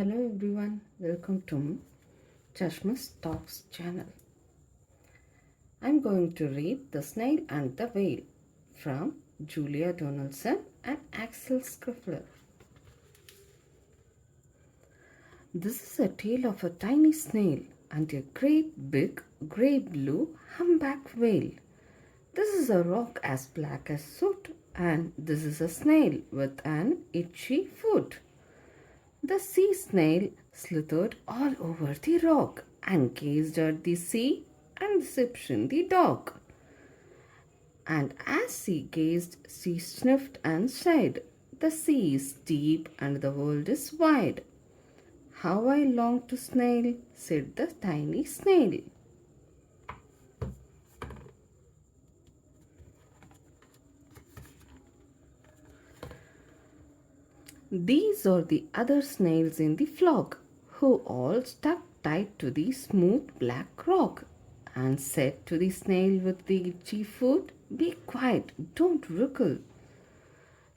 Hello everyone, welcome to ChasmishBlog's channel. I'm going to read The Snail and the Whale from Julia Donaldson and Axel Scheffler. This is a tale of a tiny snail and a great big grey blue humpback whale. This is a rock as black as soot, and this is a snail with an itchy foot. The sea snail slithered all over the rock and gazed at the sea and sipped the dog. And as she gazed, she sniffed and sighed. The sea is deep and the world is wide. How I long to snail, said the tiny snail. These are the other snails in the flock, who all stuck tight to the smooth black rock, and said to the snail with the itchy foot, "Be quiet, don't wriggle.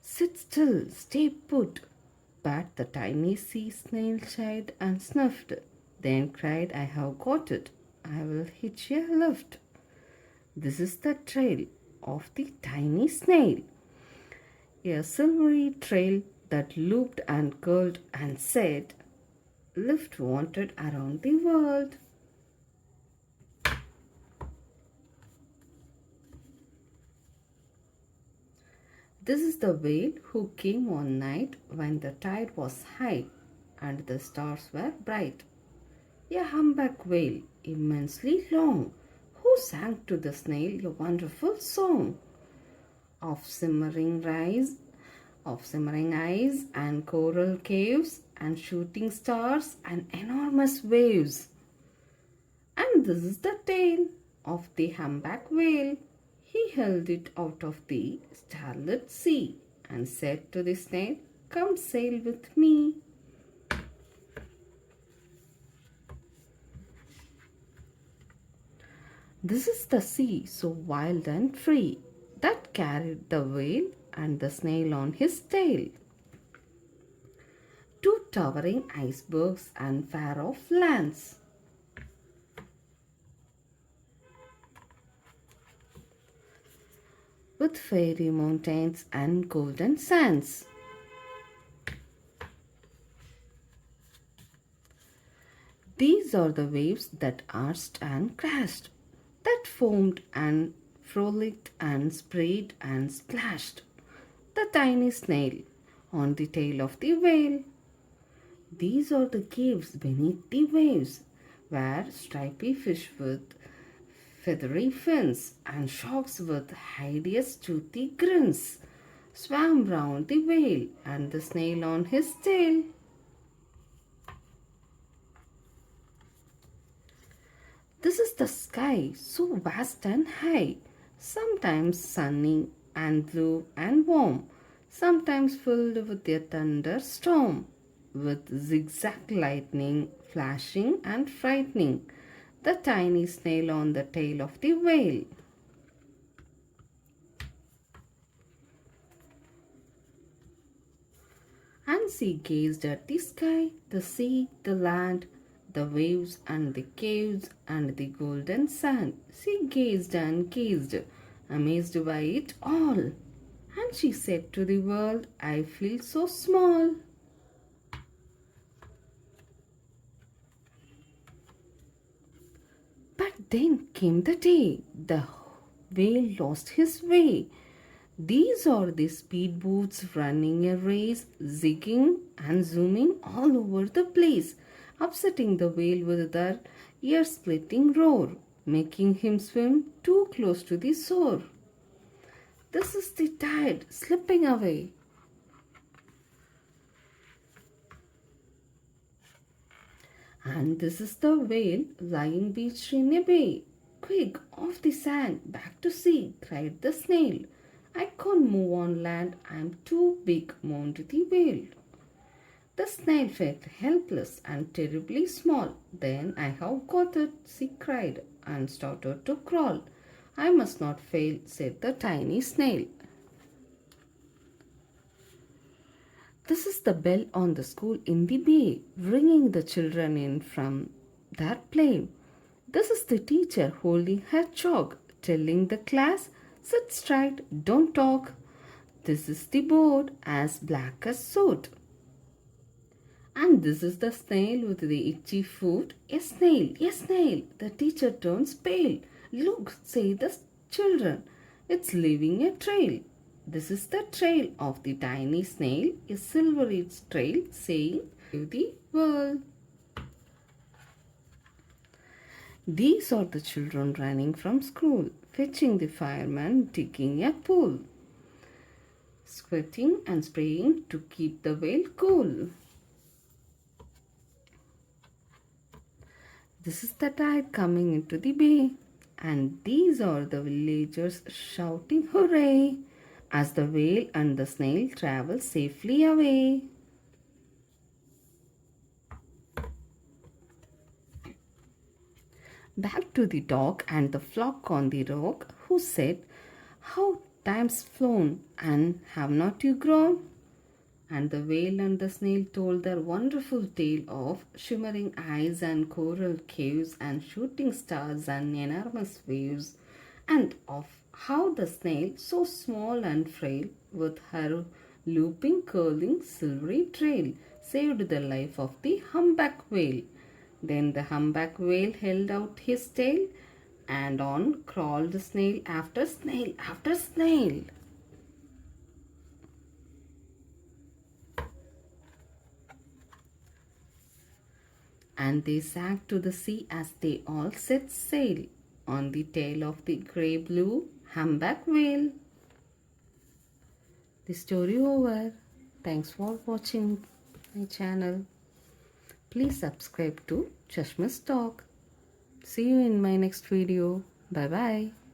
Sit still, stay put." But the tiny sea snail sighed and snuffed, then cried, "I have got it, I will hitch a lift." This is the trail of the tiny snail, a silvery trail that looped and curled and said, "Lift wanted around the world." This is the whale who came one night when the tide was high and the stars were bright. A humpback whale, immensely long, who sang to the snail a wonderful song of simmering eyes and coral caves and shooting stars and enormous waves. And this is the tale of the humpback whale. He held it out of the starlit sea and said to the snail, "Come sail with me." This is the sea so wild and free that carried the whale and the snail on his tail. Two towering icebergs and far-off lands. With fairy mountains and golden sands. These are the waves that arched and crashed, that foamed and frolicked and sprayed and splashed the tiny snail on the tail of the whale. These are the caves beneath the waves, where stripy fish with feathery fins and sharks with hideous toothy grins swam round the whale and the snail on his tail. This is the sky, so vast and high, sometimes sunny and blue and warm, sometimes filled with a thunderstorm, with zigzag lightning flashing and frightening the tiny snail on the tail of the whale. And she gazed at the sky, the sea, the land, the waves and the caves and the golden sand. She gazed and gazed, amazed by it all. And she said to the world, "I feel so small." But then came the day the whale lost his way. These are the speedboats running a race, zigging and zooming all over the place, upsetting the whale with their ear-splitting roar, making him swim too close to the shore. This is the tide slipping away. And this is the whale lying beached in a bay. "Quick, off the sand, back to sea," cried the snail. "I can't move on land, I'm too big," moaned the whale. The snail felt helpless and terribly small. "Then I have got it," she cried, and started to crawl. "I must not fail," said the tiny snail. This is the bell on the school in the bay, ringing the children in from their play. This is the teacher holding her chalk, telling the class, sit straight, don't talk. This is the board as black as soot. And this is the snail with the itchy foot. A snail, a snail. The teacher turns pale. Look, say the children, it's leaving a trail. This is the trail of the tiny snail, a silvery trail saying to the world. These are the children running from school, fetching the fireman, digging a pool, squirting and spraying to keep the whale cool. This is the tide coming into the bay, and these are the villagers shouting hooray as the whale and the snail travel safely away. Back to the dog and the flock on the rock, who said, how time's flown, and have not you grown? And the whale and the snail told their wonderful tale of shimmering eyes and coral caves and shooting stars and enormous waves, and of how the snail, so small and frail, with her looping, curling, silvery trail, saved the life of the humpback whale. Then the humpback whale held out his tail, and on crawled snail after snail after snail. And they sank to the sea as they all set sail on the tail of the grey-blue humpback whale. The story over. Thanks for watching my channel. Please subscribe to ChasmishBlog. See you in my next video. Bye bye.